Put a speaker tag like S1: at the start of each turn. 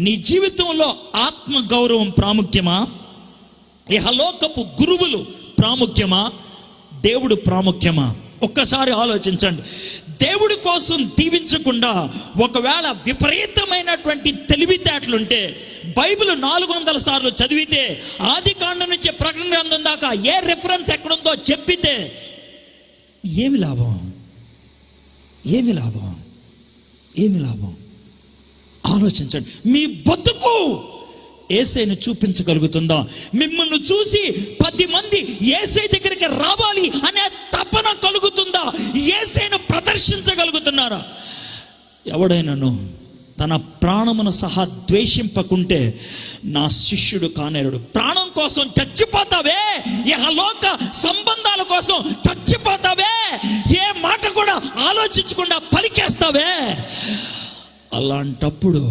S1: నీ జీవితంలో ఆత్మ గౌరవం ప్రాముఖ్యమా, ఇహలోకపు గురువులు ప్రాముఖ్యమా, దేవుడు ప్రాముఖ్యమా? ఒక్కసారి ఆలోచించండి. దేవుడి కోసం దీవించకుండా ఒకవేళ విపరీతమైనటువంటి తెలివితేటలుంటే, బైబిల్ 400 సార్లు చదివితే, ఆది కాండం నుంచి ప్రకటన గ్రంథం దాకా ఏ రెఫరెన్స్ ఎక్కడుందో చెప్పితే ఏమి లాభం? ఏమి లాభం? ఏమి లాభం? ఆలోచించండి. మీ బతుకు యేసయ్యను చూపించగలుగుతుందా? మిమ్మల్ని చూసి 10 మంది యేసయ్య దగ్గరికి రావాలి అనే తపన కలుగుతుందా? యేసయ్యను ప్రదర్శించగలుగుతున్నారా? ఎవడైనాను తన ప్రాణమును సహా ద్వేషింపకుంటే నా శిష్యుడు కానేరుడు. ప్రాణం కోసం చచ్చిపోతావే, ఇహలోక సంబంధాల కోసం చచ్చిపోతావే, ఏ మాట కూడా ఆలోచించకుండా పలికేస్తావే, అలాంటప్పుడు